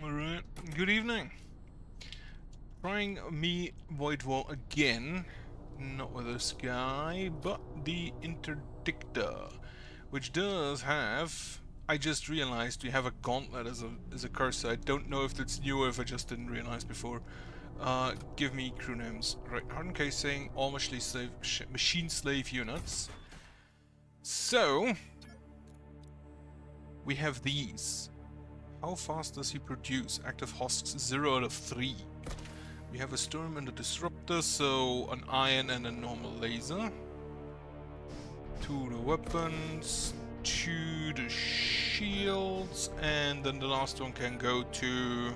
Alright, good evening. Trying me Void Wall again. Not with this guy, but the Interdictor. Which does have... I just realized we have a gauntlet as a cursor. I don't know if that's new or if I just didn't realize before. Give me crew names. Right, hardened casing, all machine slave units. So... we have these. How fast does he produce? Active husks 0 out of 3. We have a storm and a disruptor, so an iron and a normal laser. 2 the weapons, 2 the shields, and then the last one can go to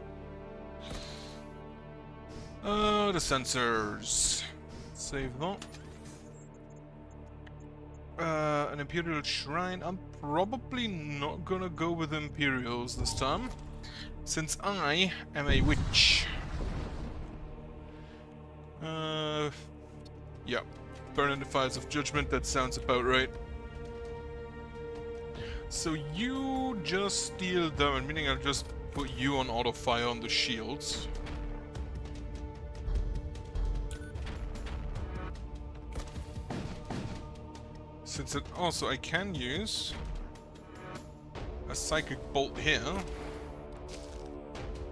the sensors. Save that. An Imperial Shrine. I'm probably not gonna go with Imperials this time, since I am a witch. Yeah. Burn in the Fires of Judgment, that sounds about right. So you just deal damage, meaning I'll just put you on auto fire on the shields. Since it also I can use a Psychic Bolt here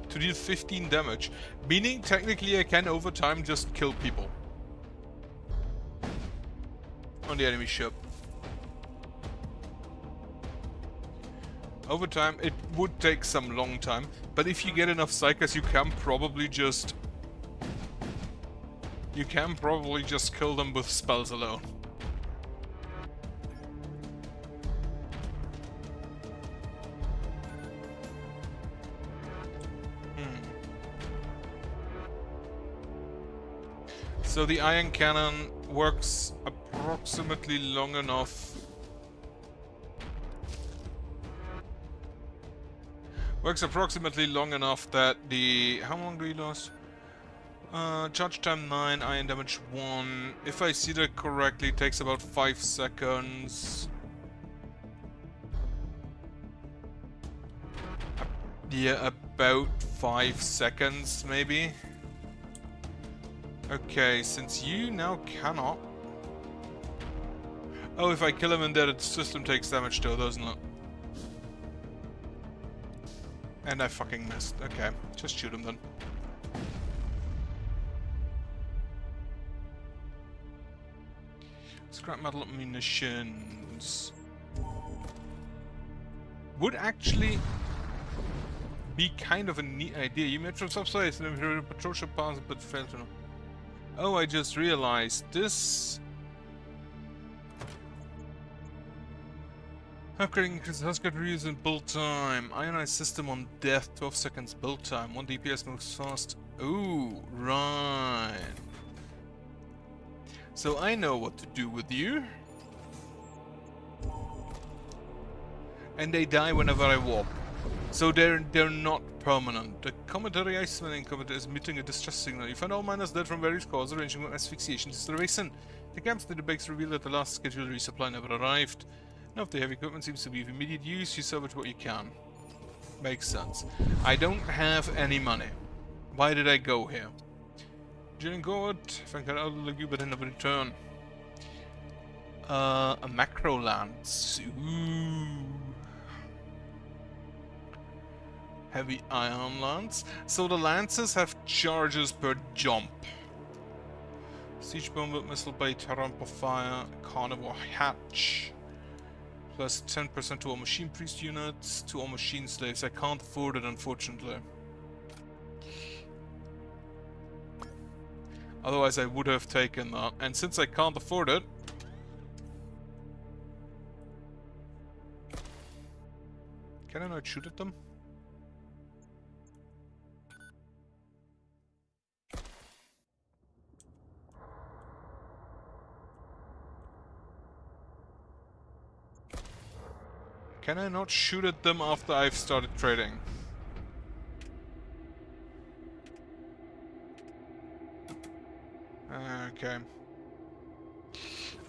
to deal 15 damage, meaning technically I can over time just kill people on the enemy ship. Over time it would take some long time, but if you get enough Psychers you can probably just kill them with spells alone. So the iron cannon works approximately long enough. That the... how long do we last? Charge time 9, iron damage 1. If I see that correctly, it takes about 5 seconds. Yeah, about 5 seconds, maybe. Okay, since you now cannot... oh, if I kill him in there, the system takes damage too, doesn't it? And I fucking missed. Okay, just shoot him then. Scrap metal munitions. Would actually be kind of a neat idea. You met from subsidies and Imperial patrol ship pass, but failed to know. Oh, I just realized this. Upgrading increases Husker reuse and build time. Ionized system on death, 12 seconds build time. 1 DPS moves fast. Ooh, right. So I know what to do with you. And they die whenever I walk. So they're not permanent. The cometary Iceman comet is emitting a distress signal. You find all miners dead from various causes, ranging from asphyxiation to starvation. The camps near the base reveal that the last scheduled resupply never arrived. None of the heavy equipment seems to be of immediate use. You salvage what you can. Makes sense. I don't have any money. Why did I go here? During God, if I can outlook you, but then never return. A macro lance. Ooh. Heavy iron lance. So the lances have charges per jump. Siege bomber, missile bait, ramp of fire, carnivore hatch. Plus 10% to all machine priest units, to all machine slaves. I can't afford it, unfortunately. Otherwise I would have taken that. And since I can't afford it... can I not shoot at them? Can I not shoot at them after I've started trading? Okay.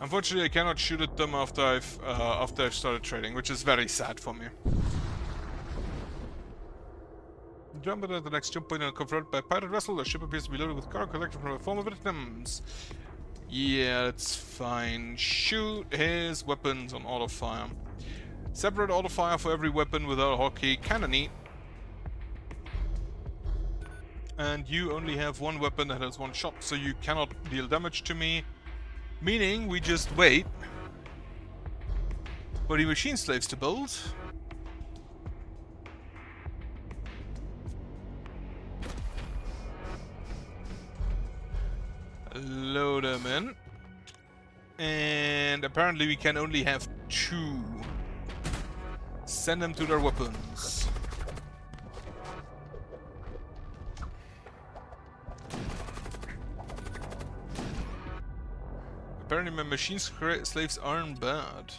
Unfortunately, I cannot shoot at them after I've started trading, which is very sad for me. Jump at the next jump point and confronted by a pirate vessel. The ship appears to be loaded with cargo collected from a former victims. Yeah, that's fine. Shoot his weapons on auto fire. Separate auto fire for every weapon without a hotkey. Kinda neat. And you only have one weapon that has one shot, so you cannot deal damage to me. Meaning we just wait for the machine slaves to build. Load them in. And apparently we can only have 2. Send them to their weapons. Apparently my machine slaves aren't bad.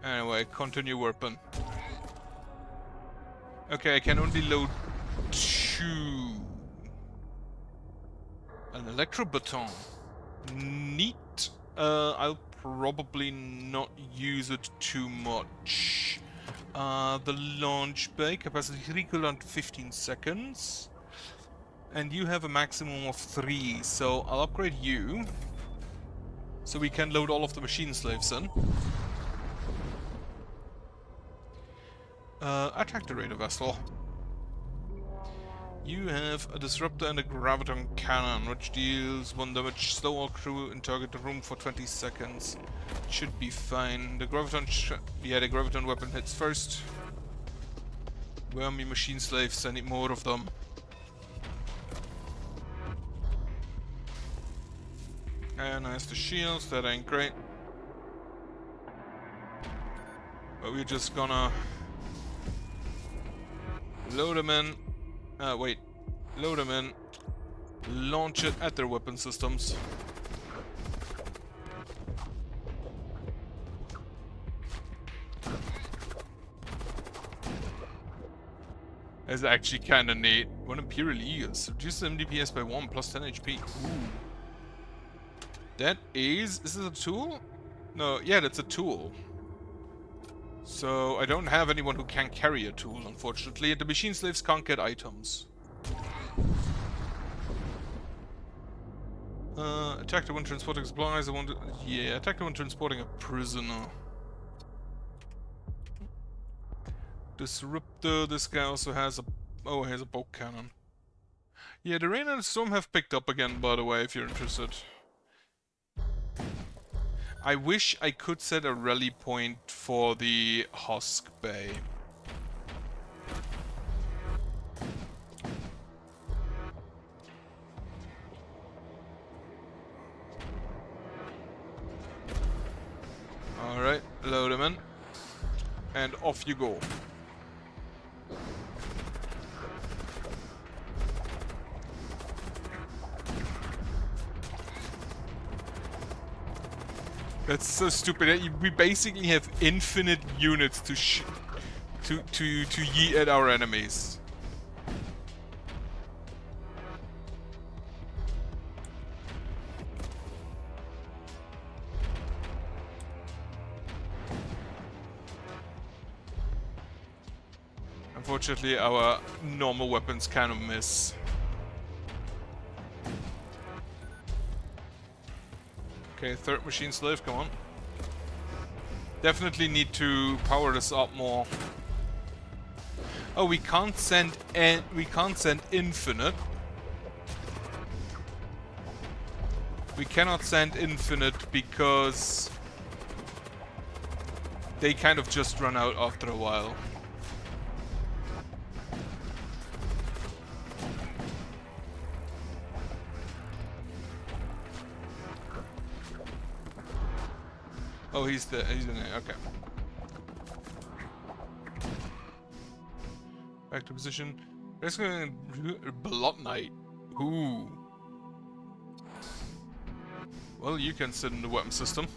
Anyway, continue weapon. Okay, I can only load 2. An electro baton. Neat. I'll probably not use it too much. The launch bay, capacity 3 cooldown 15 seconds. And you have a maximum of 3, so I'll upgrade you. So we can load all of the machine slaves in. Attack the raider vessel. You have a disruptor and a graviton cannon, which deals 1 damage. Slow all crew and target the room for 20 seconds. Should be fine. The graviton, the graviton weapon hits first. Where are my machine slaves? I need more of them. And nice the shields. That ain't great. But we're just gonna load them in. Wait. Load them in. Launch it at their weapon systems. That's actually kinda neat. 1 Imperial Eagles. Reduce the MDPS by 1 plus 10 HP. Ooh. That is this a tool? No, yeah, that's a tool. So, I don't have anyone who can carry a tool, unfortunately. The machine slaves can't get items. Attack the one transporting supplies. Yeah, attack the one transporting a prisoner. Disruptor, this guy also has a... Oh, he has a bolt cannon. Yeah, the rain and the storm have picked up again, by the way, if you're interested. I wish I could set a rally point for the husk bay. Alright, load them in. And off you go. That's so stupid. We basically have infinite units to yeet at our enemies. Unfortunately, our normal weapons kind of miss. Okay, third machine slave, come on. Definitely need to power this up more. Oh, we can't send infinite. We cannot send infinite because they kind of just run out after a while. Oh, he's in there, okay. Back to position. Let's go Blot Knight. Ooh. Well, you can sit in the weapon system.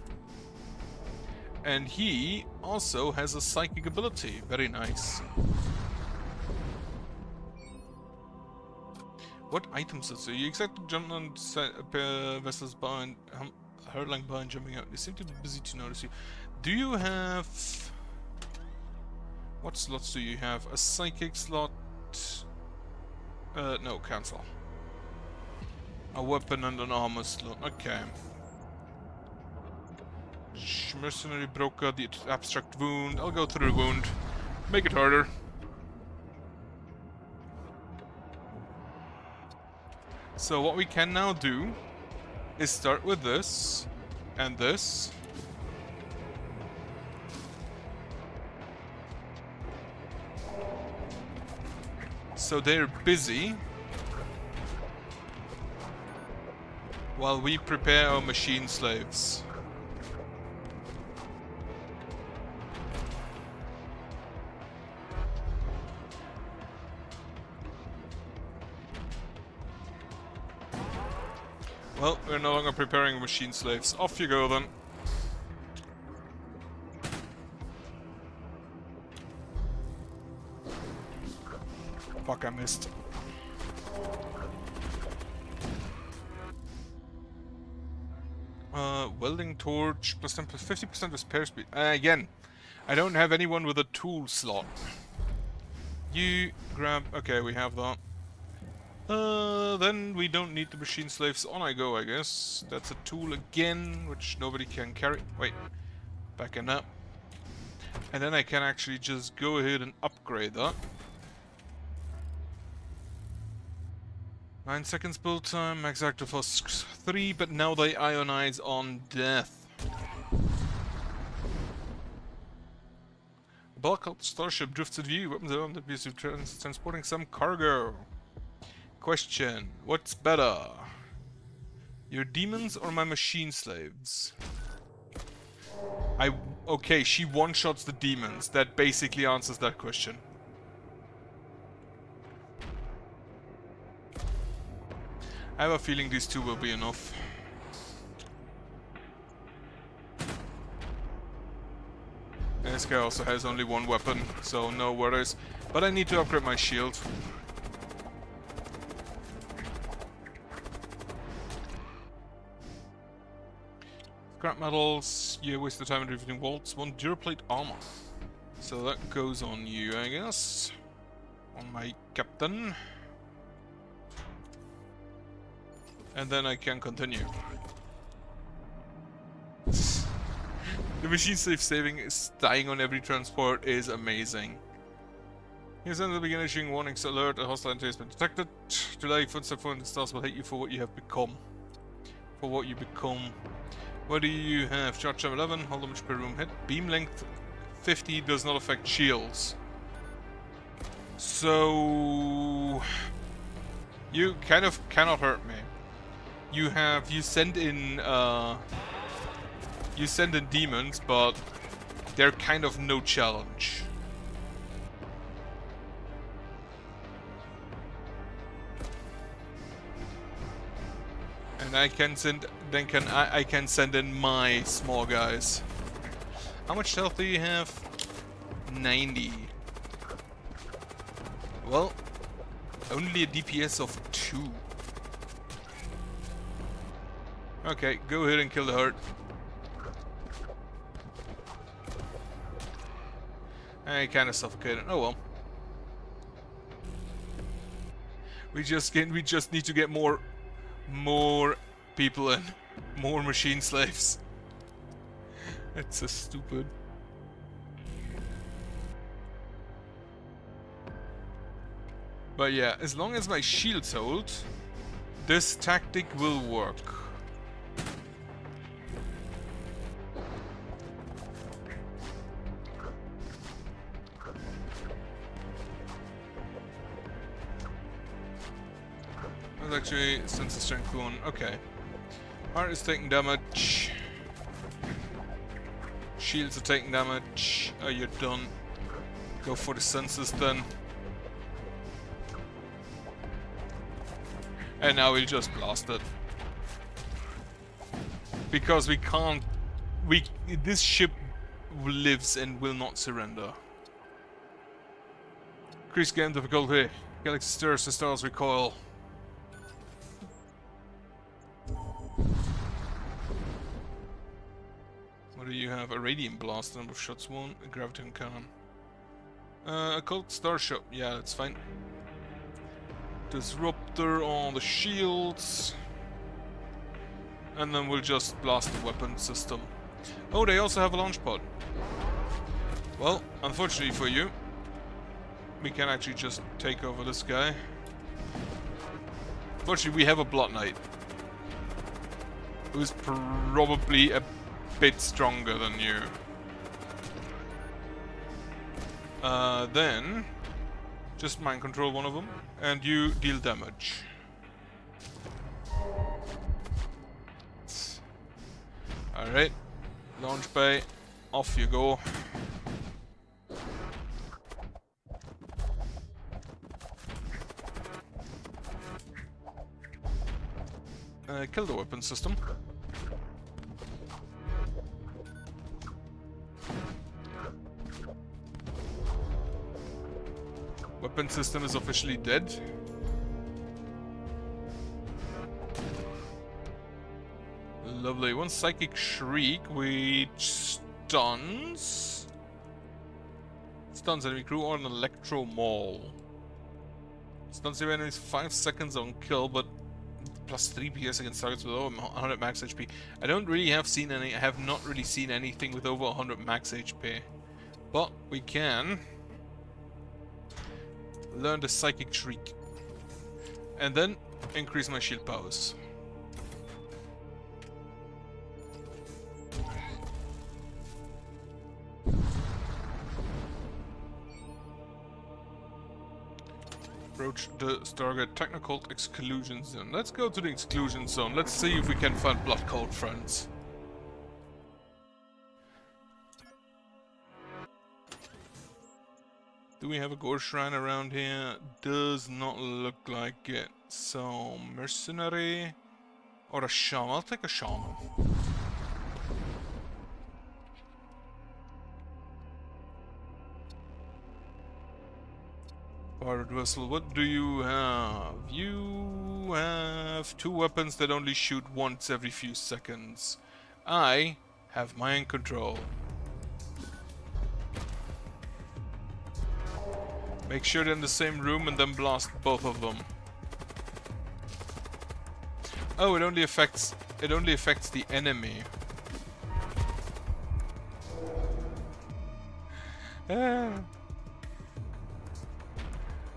And he also has a psychic ability. Very nice. What items is it? You exactly jump on vessels behind, hurtling by and jumping out. They seem to be busy to notice you. Do you have... What slots do you have? A psychic slot, No, cancel. A weapon and an armor slot. Okay. Mercenary broker, the abstract wound. I'll go through the wound. Make it harder. So what we can now do is start with this and this. So they're busy while we prepare our machine slaves. Well, we're no longer preparing machine slaves. Off you go then. Fuck, I missed. Welding torch, plus 10, plus 50% repair speed. Again, I don't have anyone with a tool slot. You grab... Okay, we have that. Then we don't need the machine slaves. On I go, I guess. That's a tool again, which nobody can carry. Wait. Backing up. And then I can actually just go ahead and upgrade that. 9 seconds build time, max active husks 3, but now they ionize on death. A bulk starship drifts at view. Weapons are on the piece of transporting some cargo. Question: what's better? Your demons or my machine slaves? Okay, she one-shots the demons. That basically answers that question. I have a feeling these two will be enough. And this guy also has only one weapon, so no worries. But I need to upgrade my shield. Scrap metals, yeah, waste the time in reviewing bolts. 1 Duraplate armor. So that goes on you, I guess. On my captain. And then I can continue. The machine slave saving is dying on every transport is amazing. Here's in the beginning issuing warnings alert, a hostile entity has been detected. Delay footstep phone the stars will hate you for what you have become. For what you become. What do you have? Charge time 11, hold damage per room hit. Beam length 50 does not affect shields. So you kind of cannot hurt me. You send in demons, but they're kind of no challenge. And I can send I can send in my small guys. How much health do you have? 90. Well, only a DPS of 2. Okay, go ahead and kill the herd. I kind of suffocated. Oh well. We just need to get more people in, more machine slaves. It's so stupid. But yeah, as long as my shield's hold, this tactic will work. Actually, sense of strength 1. Okay. Heart is taking damage. Shields are taking damage. Oh, you're done. Go for the senses then. And now we'll just blast it. Because we can't... This ship lives and will not surrender. Increase game difficulty. Galaxy stirs, the stars recoil. What do you have? A radiant blast, number of shots 1, a graviton cannon. A cold starship, yeah, that's fine. Disruptor on the shields. And then we'll just blast the weapon system. Oh, they also have a launch pod. Well, unfortunately for you, we can actually just take over this guy. Fortunately, we have a Blood Knight, who's probably a bit stronger than you. Then, just mind control one of them, and you deal damage. Alright, launch bay, off you go. Kill the weapon system. Weapon system is officially dead. Lovely. One psychic shriek, which stuns enemy crew or an electro maul. Stuns your enemies 5 seconds on kill, but plus 3 PS against targets with over 100 max HP. I have not really seen anything with over 100 max HP. But we can learn the psychic shriek. And then increase my shield powers. Approach the Stargate Technocult Exclusion Zone. Let's go to the Exclusion Zone. Let's see if we can find Blood Cult friends. Do we have a Gore Shrine around here? Does not look like it. So, Mercenary or a Shaman? I'll take a Shaman. Pirate vessel, what do you have? You have 2 weapons that only shoot once every few seconds. I have mind control. Make sure they're in the same room and then blast both of them. Oh, it only affects the enemy.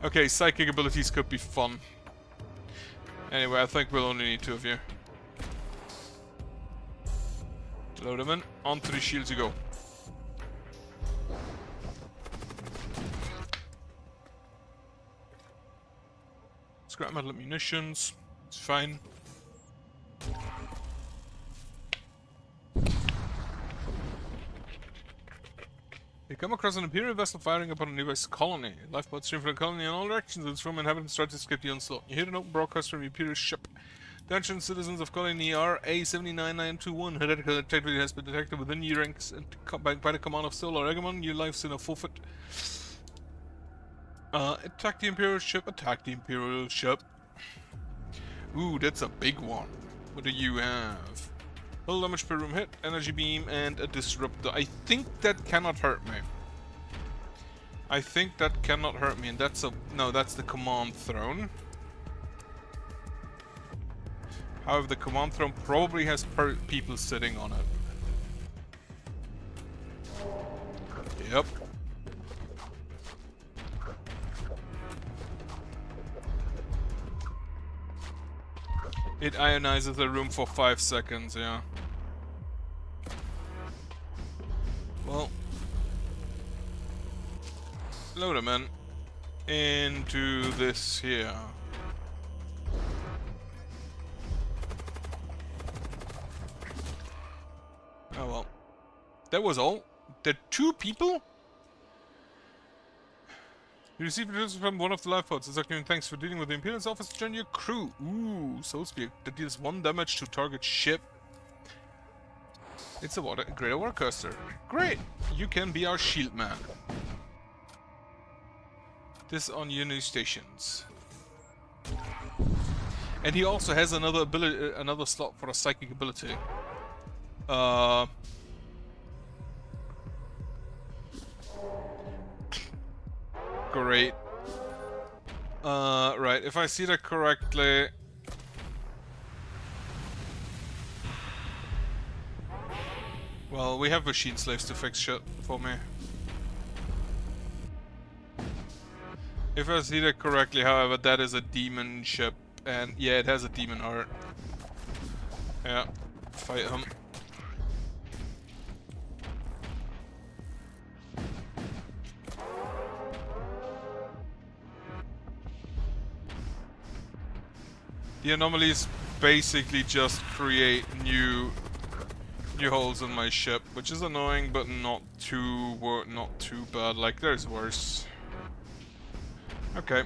Okay, psychic abilities could be fun. Anyway, I think we'll only need 2 of you. Load them in. Onto the shields you go. Scrap metal munitions. It's fine. You come across an Imperial vessel firing upon a nearby colony. Lifeboats stream from the colony in all directions as its room inhabitants try to escape the onslaught. You hear an open broadcast from the Imperial ship. Attention citizens of colony RA-79921. Heretical activity has been detected within your ranks and by the command of Solar Egamon. Your lives in a forfeit. Attack the Imperial ship. Attack the Imperial ship. Ooh, that's a big one. What do you have? Hull damage per room hit, energy beam, and a disruptor. I think that cannot hurt me. And that's a... No, that's the command throne. However, the command throne probably has people sitting on it. Yep. It ionizes the room for 5 seconds, yeah. Well, load them in into this here. Oh well. That was all? There are 2 people? You received a visit from one of the lifeboats. It's like thanks for dealing with the Imperial's office to join your crew. Ooh, Soulspear. That deals 1 damage to target ship. It's a greater warcaster. Great! You can be our shield man. This on your new stations. And he also has another ability, another slot for a psychic ability. Great. Right, if I see that correctly... Well, we have machine slaves to fix shit for me. If I see that correctly, however, that is a demon ship. And yeah, it has a demon heart. Yeah, fight him. The anomalies basically just create new holes in my ship, which is annoying, but not too bad. Like, there's worse. Okay,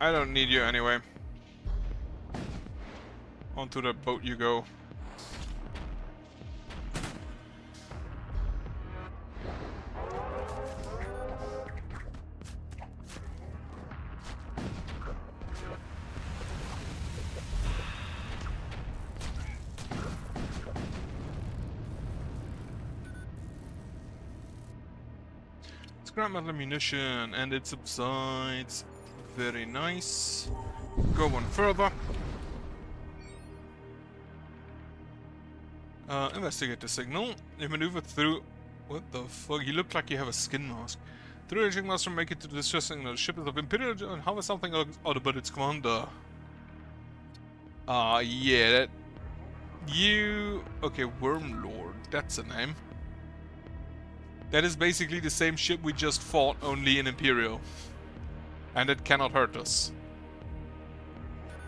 I don't need you anyway. Onto the boat you go. Scrap metal ammunition, and it subsides. Very nice. Go one further. Investigate the signal. You maneuver through... What the fuck? You look like you have a skin mask. Through the master, make it to the distress signal. The ship is of Imperial and how is something out about its commander? Yeah, that... You... Okay, Wormlord. That's a name. That is basically the same ship we just fought, only in Imperial. And it cannot hurt us.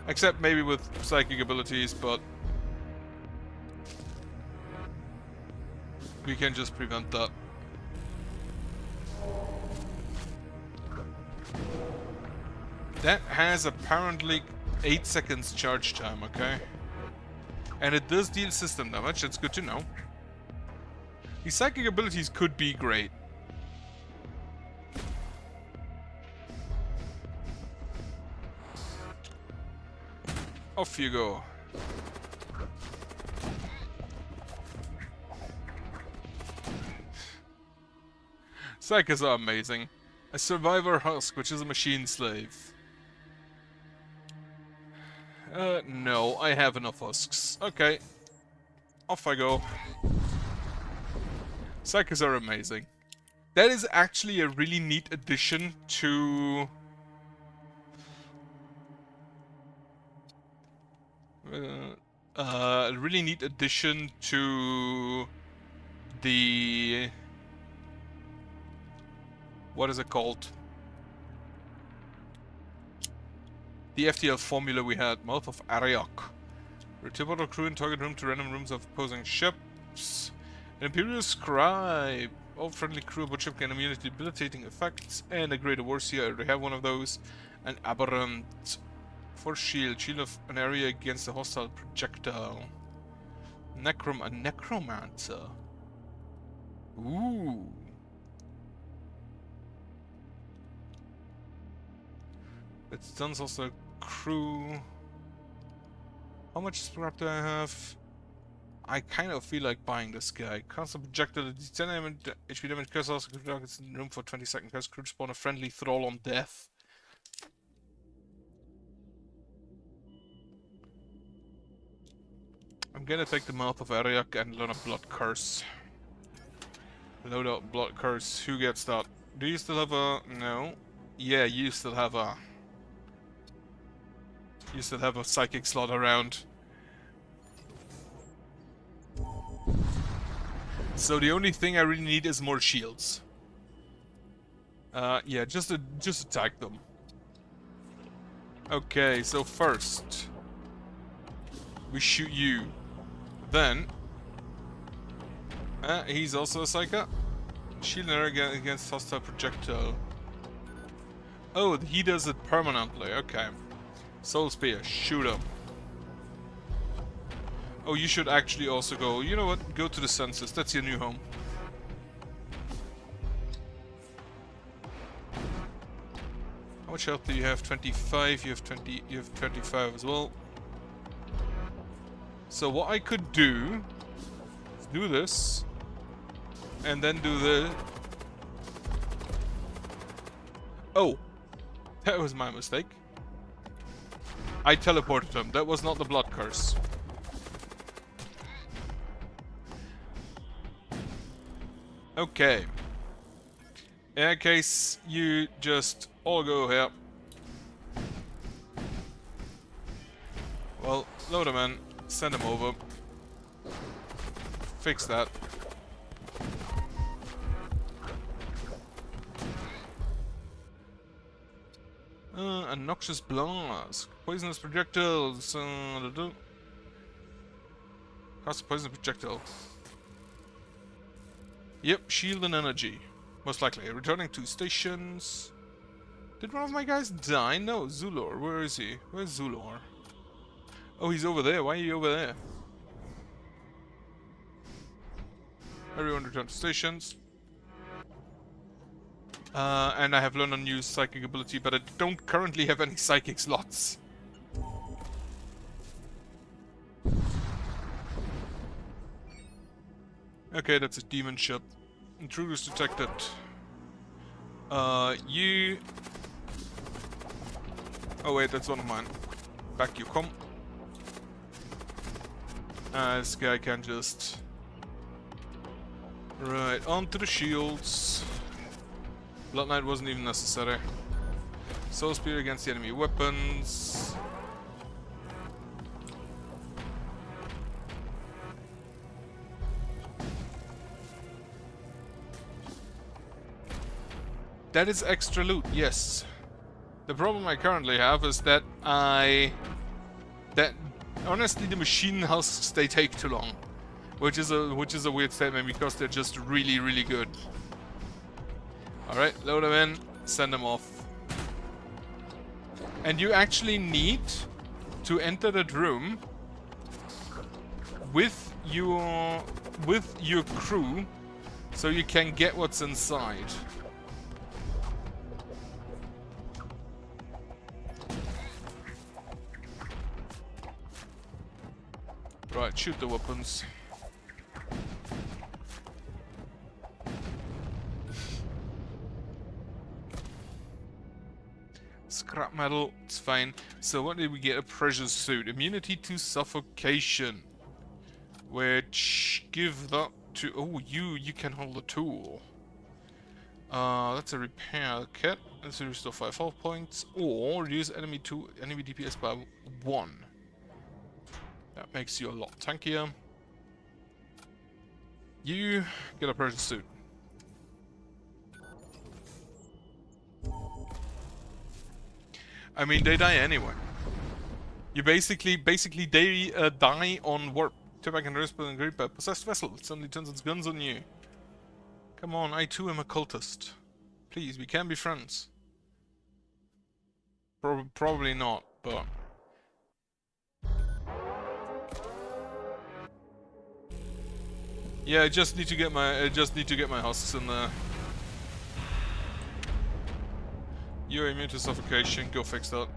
Except maybe with psychic abilities, but... we can just prevent that. That has apparently 8 seconds charge time, okay? And it does deal system damage, that's good to know. These psychic abilities could be great. Off you go. Psychers are amazing. A survivor husk, which is a machine slave. No, I have enough husks. Okay. Off I go. Psychers are amazing. That is actually a really neat addition to... a really neat addition to the... what is it called? The FTL formula we had. Mouth of Ariok. Return our crew and target room to random rooms of opposing ships. An Imperial Scribe. All friendly crew aboard ship gain immunity debilitating effects. And a Great Warseer. I already have one of those. An Aberrant. Force shield. Shield of an area against a hostile projectile. A Necromancer. Ooh. It stuns also crew. How much scrap do I have? I kind of feel like buying this guy. Constant projectile, 10 HP damage, curse also targets in the room for 20 seconds. Curse crew spawn a friendly thrall on death. I'm gonna take the Mouth of Ariok and learn a Blood Curse. Load out Blood Curse. Who gets that? Do you still have a... No. Yeah, you still have a... You still have a psychic slot around. So the only thing I really need is more shields. Yeah, just attack them. Okay, so first we shoot you. Then he's also a psychic. Shield an area against hostile projectile. Oh, he does it permanently. Okay. Soul Spear, shoot him. Oh, you should actually also go... You know what? Go to the census. That's your new home. How much health do you have? 25. You have 20. You have 25 as well. So what I could do is do this, and then do the... Oh, That was my mistake. I teleported him. That was not the blood curse. Okay. In that case, you just all go here. Well, load him in. Send him over. Fix that. A noxious blast. Poisonous projectiles. Cast a poisonous projectile. Yep, shield and energy. Most likely. Returning to stations. Did one of my guys die? No, Zulor. Where is he? Where's Zulor? Oh, he's over there. Why are you over there? Everyone return to stations. And I have learned a new psychic ability, but I don't currently have any psychic slots. Okay, that's a demon ship. Intruders detected. You... Oh wait, that's one of mine. Back you come. This guy can just... Right, onto the shields. Blood Knight wasn't even necessary. Soul Spear against the enemy weapons. That is extra loot, yes. The problem I currently have is that honestly the machine husks, they take too long. Which is a weird statement because they're just really, really good. Alright, load them in, send them off. And you actually need to enter that room with your crew so you can get what's inside. Right, shoot the weapons. Scrap metal, it's fine. So what did we get? A pressure suit. Immunity to suffocation. Which give that to... Oh, you can hold a tool. That's a repair kit. That's a restore 5 health points. Or reduce enemy DPS by 1. That makes you a lot tankier. You get a pressure suit. I mean, they die anyway. You basically they die on warp. Turback and Resp and Great by possessed vessel. It suddenly turns its guns on you. Come on, I too am a cultist. Please, we can be friends. Probably not, but... Yeah, I just need to get my husks in there. You're immune to suffocation, go fix that.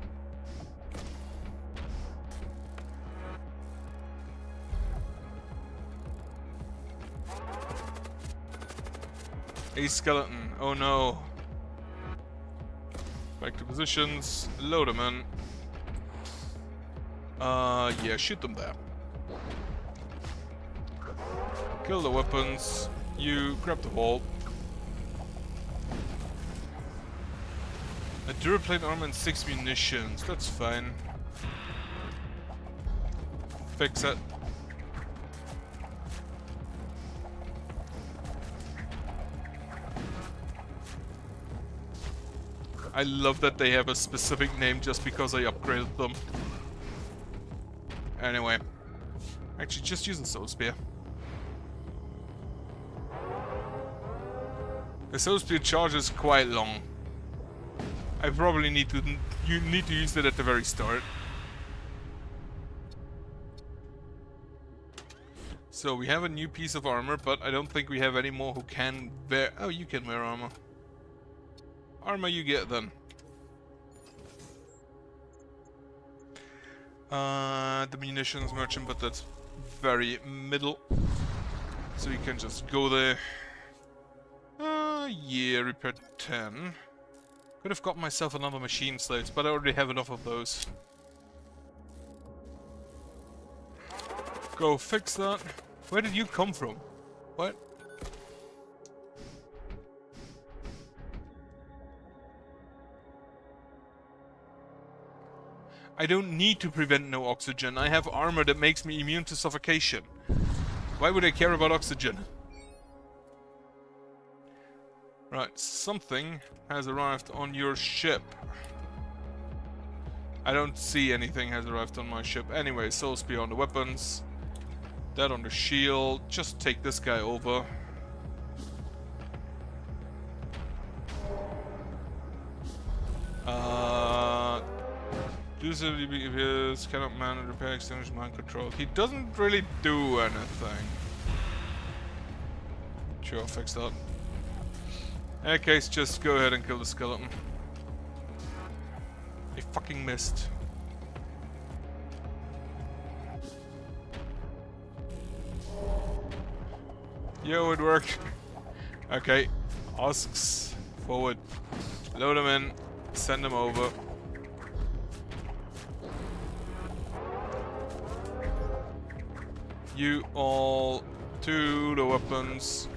A skeleton, oh no. Back to positions, load them in. Yeah, shoot them there. Kill the weapons, you grab the vault. A Duraplate armor and 6 munitions, that's fine. Fix it. I love that they have a specific name just because I upgraded them. Anyway. Actually, just use the Soul Spear. The Soul Spear charge is quite long. I probably need to use it at the very start. So we have a new piece of armor, but I don't think we have any more who can wear... Oh, you can wear armor. Armor you get then. The munitions merchant, but that's very middle. So you can just go there. Yeah, repair 10. Could have got myself another machine slaves, but I already have enough of those. Go fix that. Where did you come from? What? I don't need to prevent no oxygen. I have armor that makes me immune to suffocation. Why would I care about oxygen? Right, something has arrived on your ship. I don't see anything has arrived on my ship. Anyway, Soul Spear on the weapons. That on the shield. Just take this guy over. His cannot man and repair extinguish mind control. He doesn't really do anything. Sure, I'll fix that. In that case, just go ahead and kill the skeleton. He fucking missed. Yo, it worked. Okay, husks forward. Load them in. Send them over. You all to the weapons.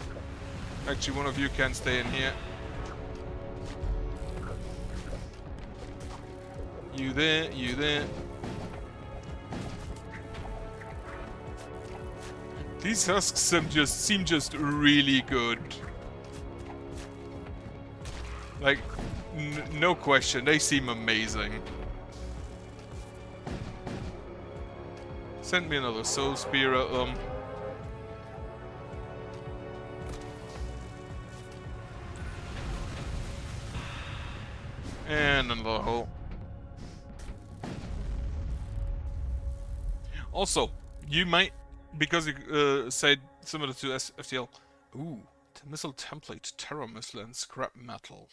Actually, one of you can stay in here. You there, you there. These husks seem just really good. Like, no question, they seem amazing. Send me another soul spear at them. And another hole. Also, you might, because you said similar to FTL. Ooh, the missile template, terror missile and scrap metal.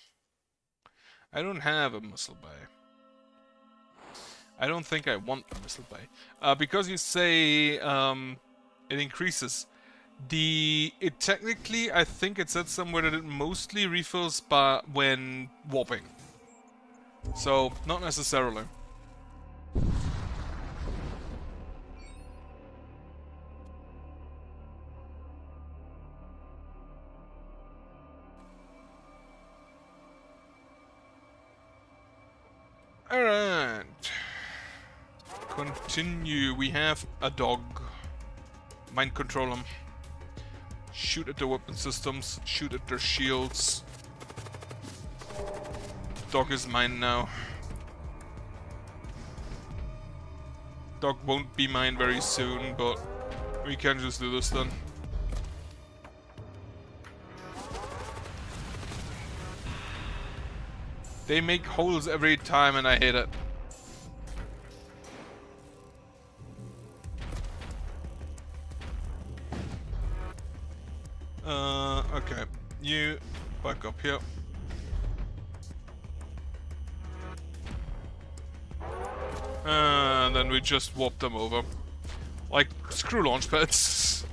I don't have a missile bay. I don't think I want a missile bay. Because you say it increases. It technically, I think it said somewhere that it mostly refills when warping. So, not necessarily. Alright. Continue. We have a dog. Mind control them. Shoot at the weapon systems. Shoot at their shields. Dog is mine now. Dog won't be mine very soon, but we can just do this then. They make holes every time and I hate it. Okay. You back up here. And then we just warp them over. Like, screw launch pads.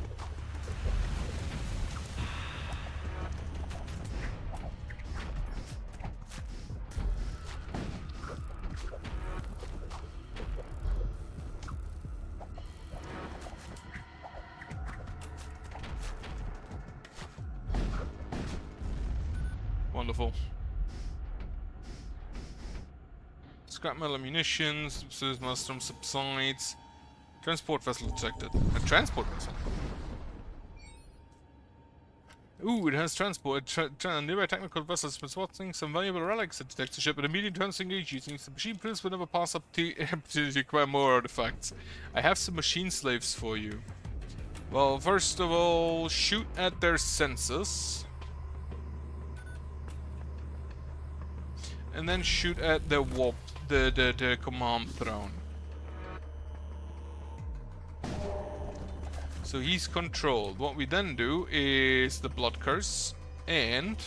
Wonderful. Scrap metal munitions, maelstrom subsides. Transport vessel detected. A transport vessel? Ooh, it has transport. Nearby technical vessels transporting some valuable relics. It detects the ship at a medium turns to engage using the machine prints will never pass up to acquire more artifacts. I have some machine slaves for you. Well, first of all, shoot at their sensors. And then shoot at the warp, the command throne. So he's controlled. What we then do is the blood curse and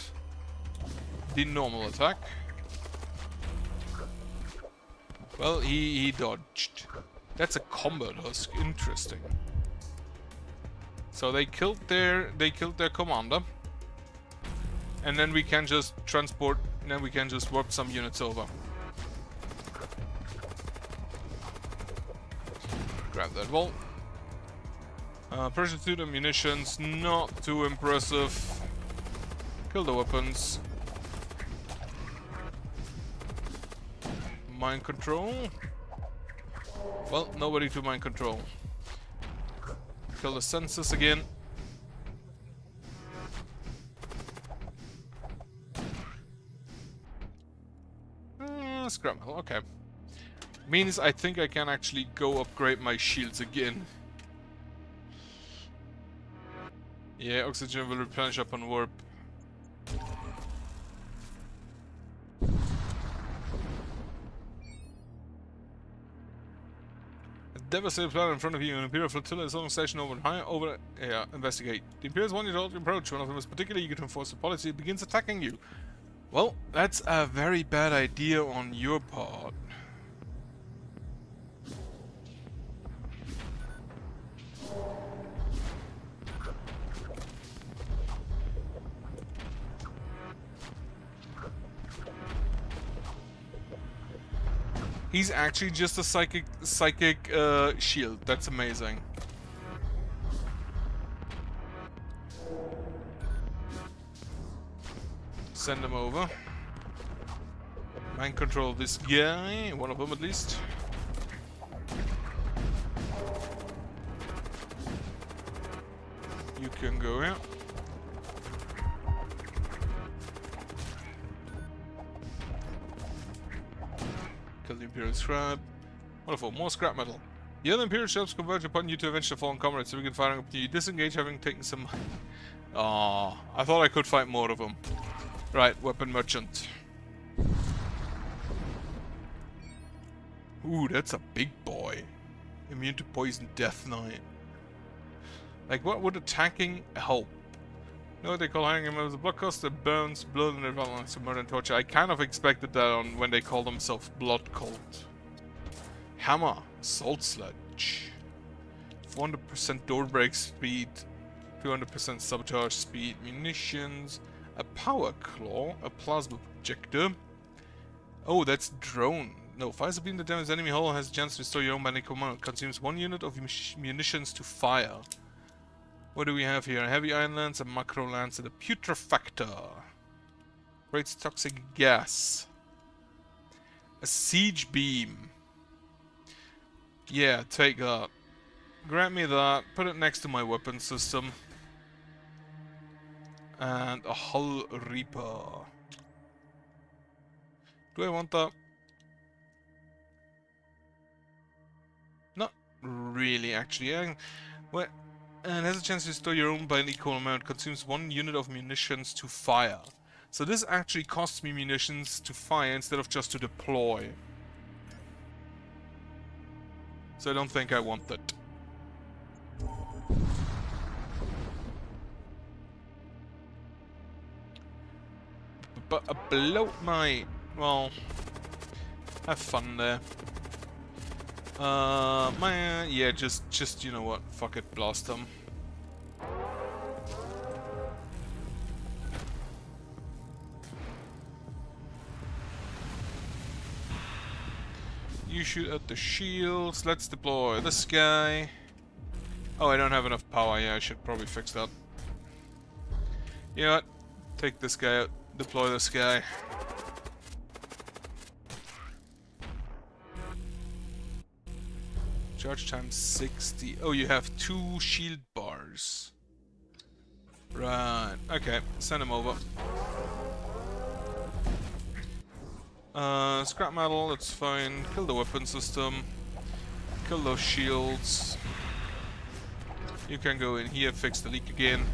the normal attack. Well, he dodged. That's a combat husk. Interesting. So they killed their commander, and then we can just transport And then we can just warp some units over. Grab that wall. Pressure suit and munitions, not too impressive. Kill the weapons. Mind control. Well, nobody to mind control. Kill the sensors again. Scrap metal, okay. Means I think I can actually go upgrade my shields again. Yeah, oxygen will replenish upon warp. A devastating planet in front of you. An Imperial flotilla is on station over. Investigate. The Imperials want you to approach. One of them is particularly eager to enforce the policy. It begins attacking you. Well, that's a very bad idea on your part. He's actually just a psychic shield. That's amazing. Send him over. Mind control this guy, one of them at least. You can go here. Kill the Imperial scrap. Wonderful, more scrap metal. The other Imperial ships converge upon you to avenge the fallen comrades, so we can fire up to you. Disengage, having taken some. Ah, I thought I could fight more of them. Right, weapon merchant. Ooh, that's a big boy. Immune to poison, death knight. Like, what would attacking help? You know what they call hanging him as a blood cost that burns blood and violence of murder and torture. I kind of expected that on when they call themselves Blood Cult. Hammer, Salt Sledge. 400% door break speed, 200% sabotage speed, munitions, a power claw, a plasma projector. Oh, that's drone. No, fires a beam that damages enemy hull has a chance to restore your own bandit command. Consumes 1 unit of munitions to fire. What do we have here? A heavy iron lance, a macro lance, and a putrefactor. Creates toxic gas. A siege beam. Yeah, take that. Grab me that, put it next to my weapon system. And a hull reaper. Do I want that? Not really, actually. Well, and has a chance to restore your own by an equal amount. Consumes 1 unit of munitions to fire. So this actually costs me munitions to fire instead of just to deploy. So I don't think I want that. But a bloat might, well, have fun there. Yeah, just you know what, fuck it, blast them. You shoot at the shields. Let's deploy this guy. Oh, I don't have enough power. Yeah, I should probably fix that. Yeah, take this guy out. Deploy this guy. Charge time 60. Oh, you have 2 shield bars. Right. Okay, send him over. Scrap metal, that's fine. Kill the weapon system. Kill those shields. You can go in here, fix the leak again.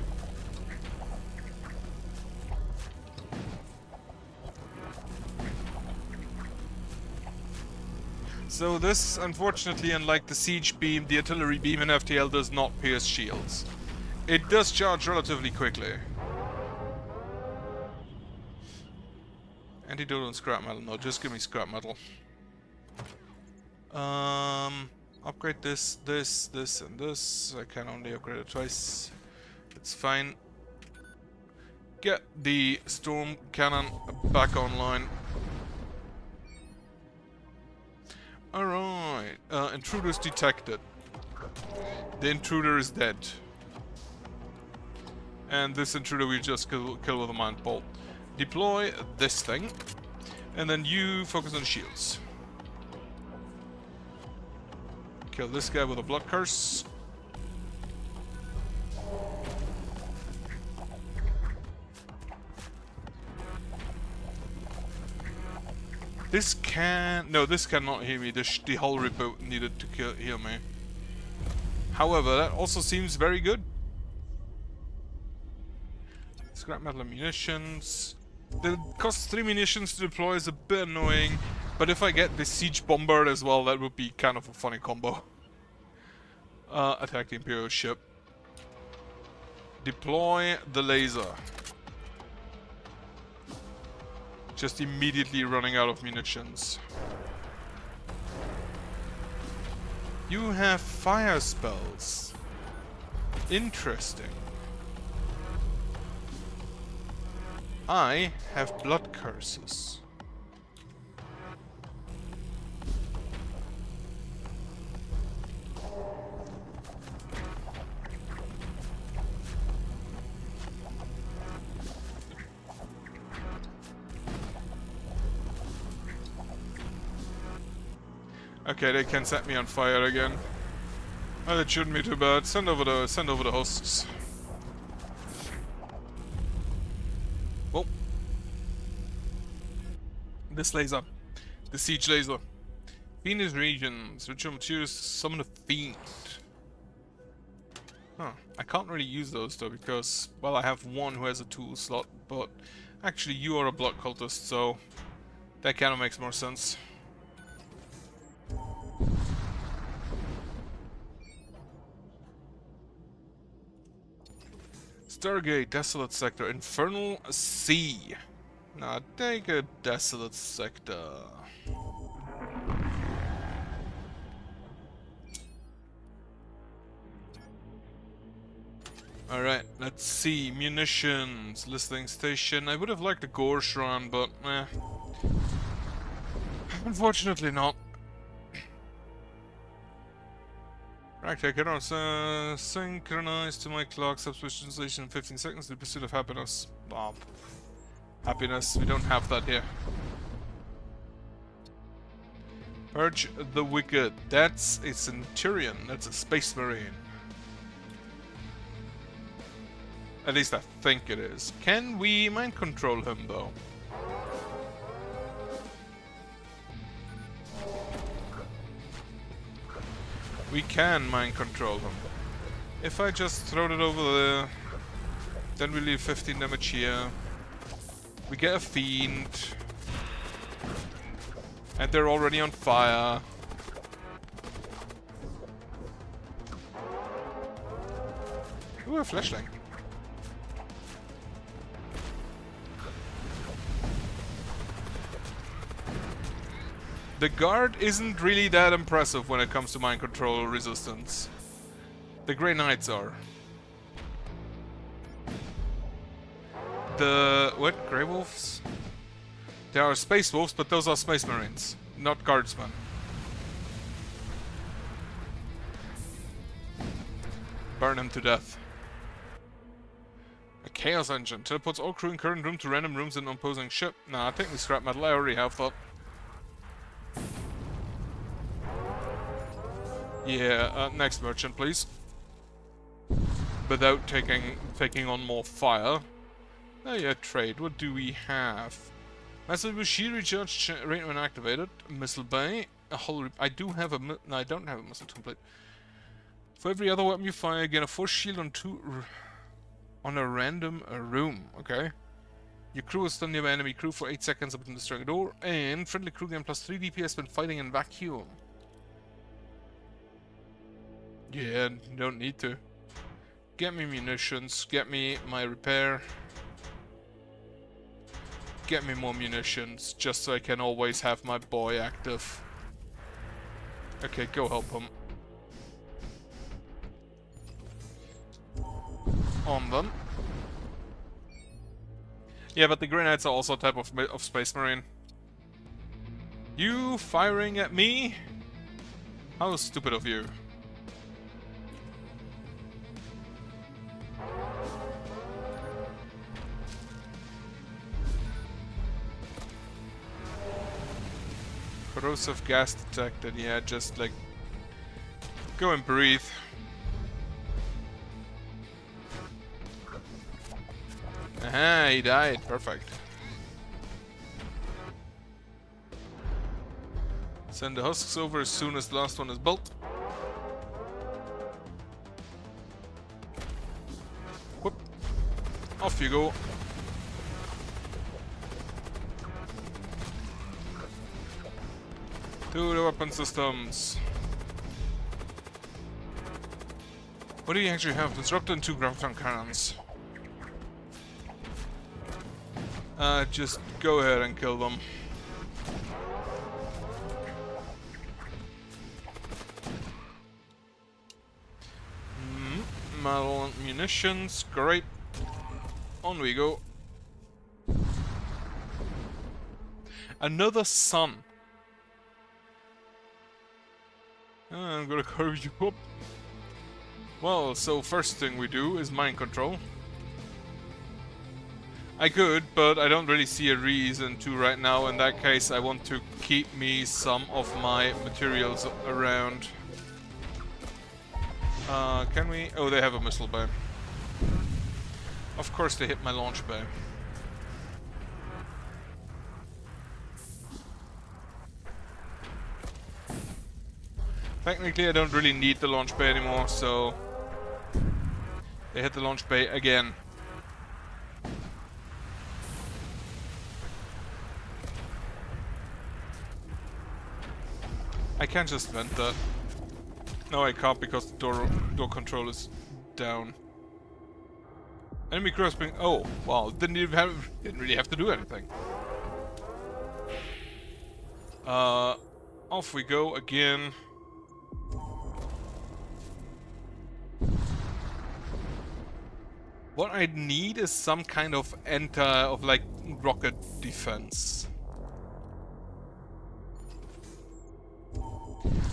So this, unfortunately, unlike the siege beam, the artillery beam in FTL does not pierce shields. It does charge relatively quickly. Antidote on scrap metal. No, just give me scrap metal. Upgrade this, and this. I can only upgrade it twice. It's fine. Get the storm cannon back online. Alright, intruders detected. The intruder is dead. And this intruder we just kill with a mind bolt. Deploy this thing. And then you focus on shields. Kill this guy with a blood curse. This can... No, this cannot heal me. The hull reboot needed to heal me. However, that also seems very good. Scrap metal and munitions. The cost 3 munitions to deploy is a bit annoying, but if I get the siege bomber as well, that would be kind of a funny combo. Attack the Imperial ship. Deploy the laser. Just immediately running out of munitions. You have fire spells. Interesting. I have blood curses. Okay, they can set me on fire again. Oh, that shouldn't be too bad. Send over the husks. Whoa. This laser. The siege laser. Fiendish regions. Ritual materials summon a fiend. Huh. I can't really use those though because, well, I have one who has a tool slot, but actually you are a blood cultist, so that kind of makes more sense. Stargate, Desolate Sector, Infernal Sea. Now take a Desolate Sector. Alright, let's see. Munitions, listening station. I would have liked a Gore Shrine, but eh. Unfortunately not. Right, take it on. Synchronize to my clock. Subscription station in 15 seconds. The pursuit of happiness. Oh. Happiness. We don't have that here. Purge the Wicked. That's a Centurion. That's a Space Marine. At least I think it is. Can we mind control him though? We can mind control him. If I just throw it over there, then we leave 15 damage here. We get a fiend. And they're already on fire. Ooh, a flashlight. The guard isn't really that impressive when it comes to mind control resistance. The Grey Knights are. The... what? Grey Wolves? They are Space Wolves, but those are Space Marines, not Guardsmen. Burn him to death. A Chaos Engine. Teleports all crew in current room to random rooms in an opposing ship. Nah, I think we scrap metal. I already have that. Yeah, next merchant, please. Without taking on more fire. Oh yeah, trade. What do we have? Missile Bushi recharge rate when activated. Missile Bay. A whole. I do have a. No, I don't have a missile template. For every other weapon you fire, get a force shield on on a random room. Okay. Your crew will stun nearby enemy crew for 8 seconds up until destroying a door, and friendly crew gain plus 3 DPS when fighting in vacuum. Yeah, don't need to. Get me munitions, get me my repair. Get me more munitions, just so I can always have my boy active. Okay, go help him. On them. Yeah, but the grenades are also a type of Space Marine. You firing at me? How stupid of you. Corrosive gas detected, yeah, just like... Go and breathe. Aha, he died, perfect. Send the husks over as soon as the last one is built. Whoop. Off you go. To the weapon systems. What do you actually have? Disruptor and 2 graviton cannons. Just go ahead and kill them. Metal and munitions, great. On we go. Another sun. I'm gonna carve you up. Well, so first thing we do is mind control. I could, but I don't really see a reason to right now. In that case, I want to keep me some of my materials around. Can we? Oh, they have a missile bay. Of course they hit my launch bay. Technically, I don't really need the launch bay anymore, so... They hit the launch bay again. I can't just vent that. No, I can't because the door control is down. Enemy crossing. Oh, wow! Didn't really have to do anything. Off we go again. What I need is some kind of like rocket defense.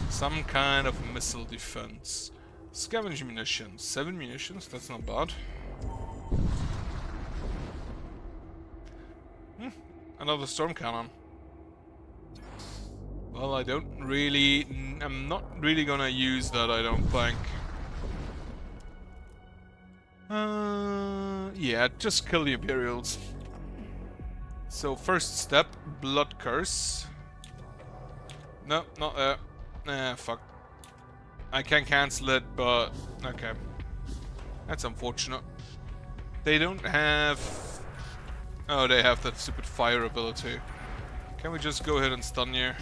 Some kind of missile defense. Scavenge munitions. 7 munitions, that's not bad. Another storm cannon. Well, I'm not really gonna use that, I don't think. Yeah, just kill the Imperials. So first step, Blood Curse. No, not there. Fuck. I can cancel it, but... Okay. That's unfortunate. They don't have... Oh, they have that stupid fire ability. Can we just go ahead and stun you?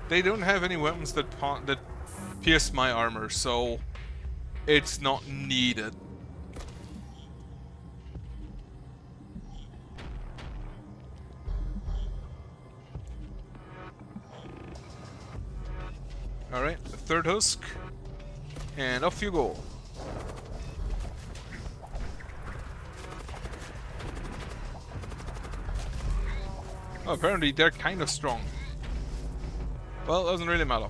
They don't have any weapons that pierce my armor, so... It's not needed. Alright, the third husk. And off you go. Oh, apparently they're kind of strong. Well, doesn't really matter.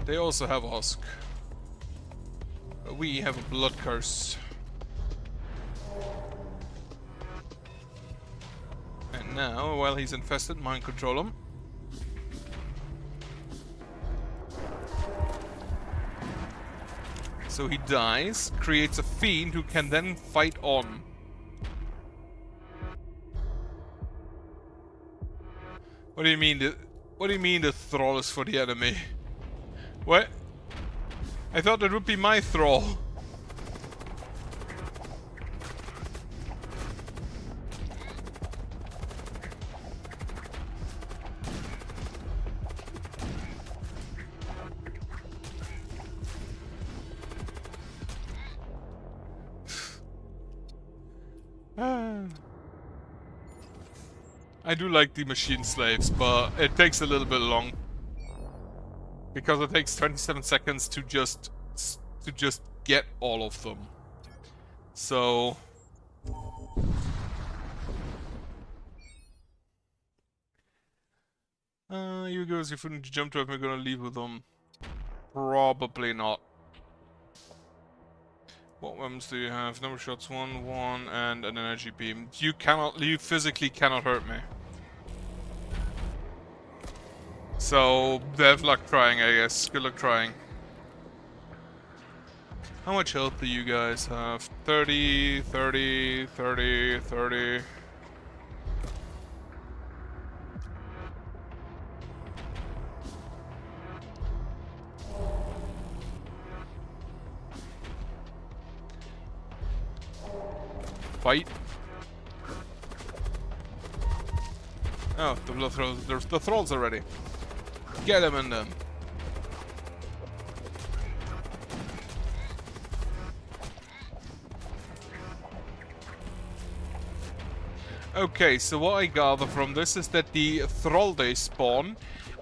They also have a husk. We have a blood curse. And now, while he's infested, mind control him. So he dies, creates a fiend who can then fight on. What do you mean the thrall is for the enemy? What? I thought that would be my thrall. I do like the machine slaves, but it takes a little bit long. Because it takes 27 seconds to just quests to just get all of them. So... you guys, if you need to jump to it, we're gonna leave with them. Probably not. What weapons do you have? Number shots, 1, and an energy beam. You physically cannot hurt me. So, have luck trying, I guess. Good luck trying. How much health do you guys have? 30, 30, 30, 30. Fight. Oh, the blood thralls. There's the thralls already. Get them in them. Okay, so what I gather from this is that the thrall they spawn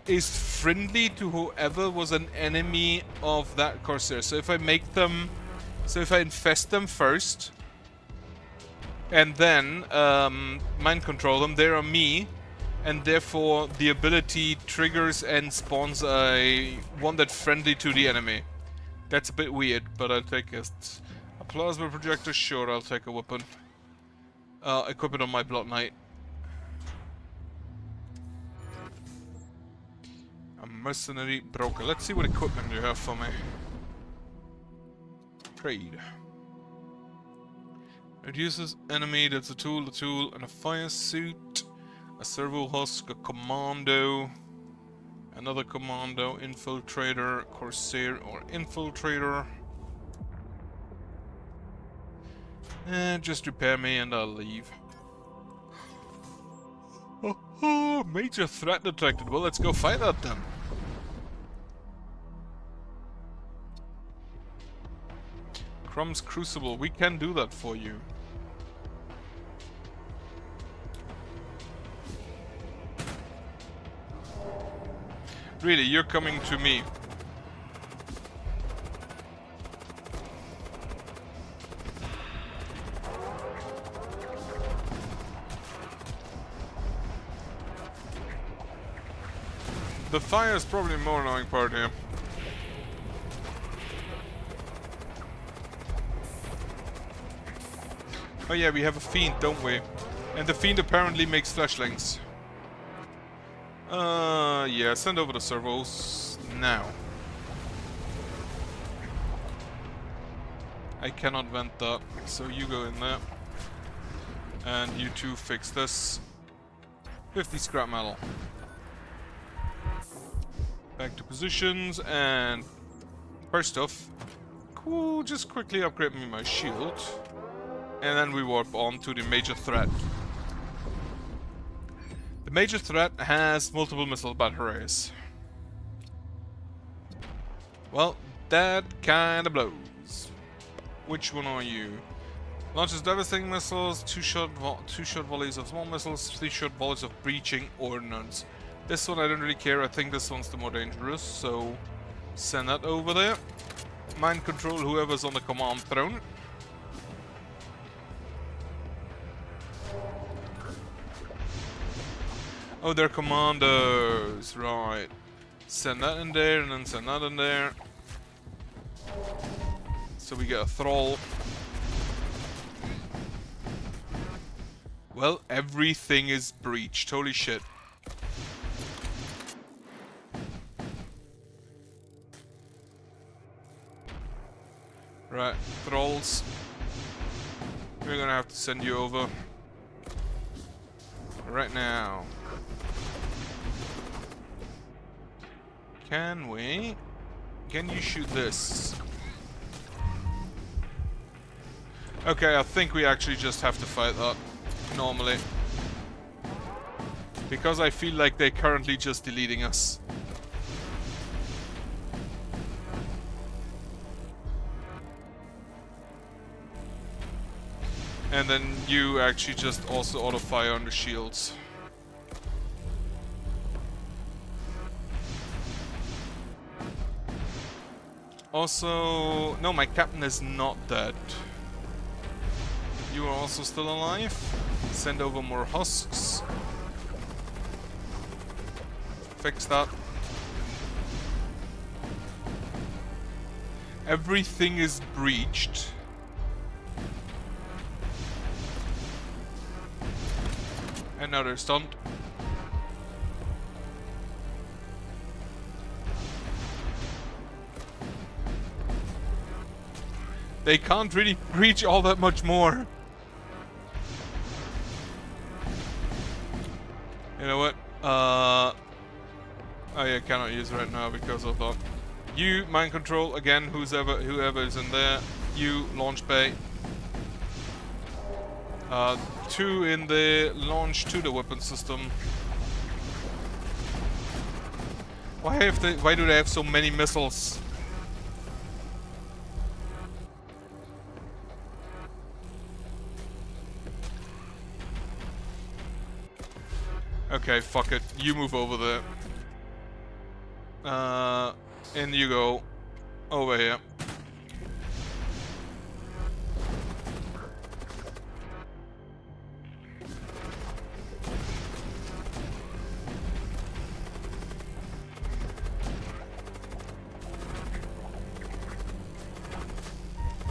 is friendly to whoever was an enemy of that Corsair. So if I make them... So if I infest them first... and then mind control them, they are me, and therefore the ability triggers and spawns one that's friendly to the enemy. That's a bit weird, but I'll take it. A plasma projector, sure, I'll take a weapon. Equip it on my Blood Knight. A mercenary broker. Let's see what equipment you have for me. Trade. Reduces enemy, that's a tool, and a fire suit, a servo husk, a commando, another commando, infiltrator, corsair, or infiltrator. And just repair me and I'll leave. Oh, major threat detected. Well, let's go fight that then. Crumb's Crucible, we can do that for you. Really, you're coming to me. The fire is probably the more annoying part here. Oh yeah, we have a fiend, don't we? And the fiend apparently makes fleshlings. Yeah, send over the servos now. I cannot vent that, so you go in there. And you two fix this. 50 scrap metal. Back to positions, and first off, cool, just quickly upgrade me my shield. And then we warp on to the major threat. The major threat has multiple missile batteries. Well, that kinda blows. Which one are you? Launches devastating missiles, two-shot volleys of small missiles, three-shot volleys of breaching ordnance. This one I don't really care, I think this one's the more dangerous, so send that over there. Mind control whoever's on the command throne. Oh, they're commandos, right. Send that in there and then send that in there. So we get a thrall. Well, everything is breached, holy shit. Right, thralls. We're gonna have to send you over. Right now. Can we? Can you shoot this? Okay, I think we actually just have to fight that. Normally. Because I feel like they're currently just deleting us. And then you actually just also auto fire on the shields. Also, no, my captain is not dead. You are also still alive. Send over more husks. Fix that. Everything is breached. And now they're stunned. They can't really breach all that much more. You know what? Oh yeah, cannot use right now because of that. You mind control again. Whoever is in there. You launch bay. 2 in the launch to the weapon system. Why do they have so many missiles? Okay, fuck it. You move over there. In you go. Over here.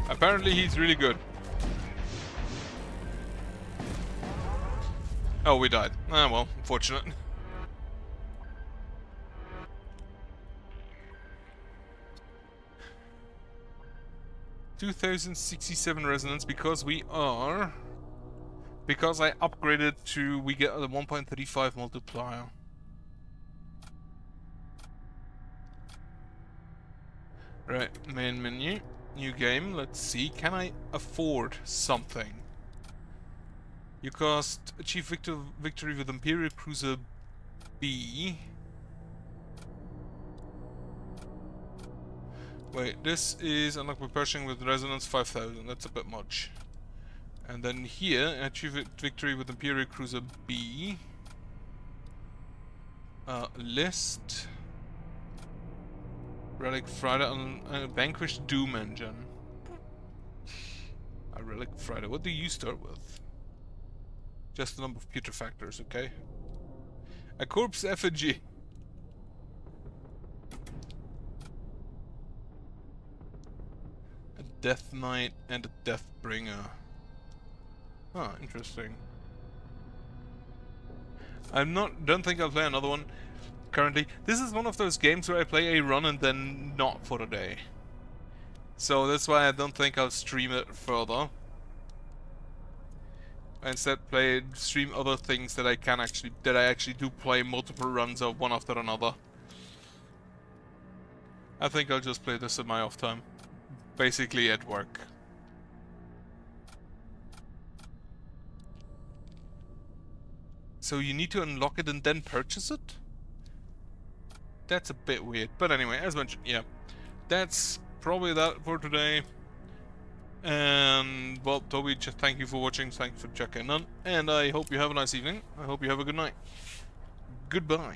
Apparently he's really good. Oh, we died. Ah, well, unfortunate. $2,067 resonance because I upgraded to, we get a 1.35 multiplier. Right, main menu, new game, let's see, can I afford something? You cost achieve victory with Imperial Cruiser B. Wait, this is unlocked by purchasing with resonance 5,000. That's a bit much. And then here, achieve victory with Imperial Cruiser B. List. Relic Friday on Vanquished Doom Engine. A Relic Friday. What do you start with? Just the number of putrefactors, okay? A corpse effigy. A Death Knight and a Death Bringer. Huh, interesting. Don't think I'll play another one currently. This is one of those games where I play a run and then not for the day. So that's why I don't think I'll stream it further. Instead stream other things that I actually do play multiple runs of one after another. I think I'll just play this in my off time. Basically at work. So you need to unlock it and then purchase it? That's a bit weird. But anyway, as mentioned, yeah. That's probably that for today. And, well, Toby, just thank you for watching, thank you for checking in, and I hope you have a nice evening. I hope you have a good night. Goodbye.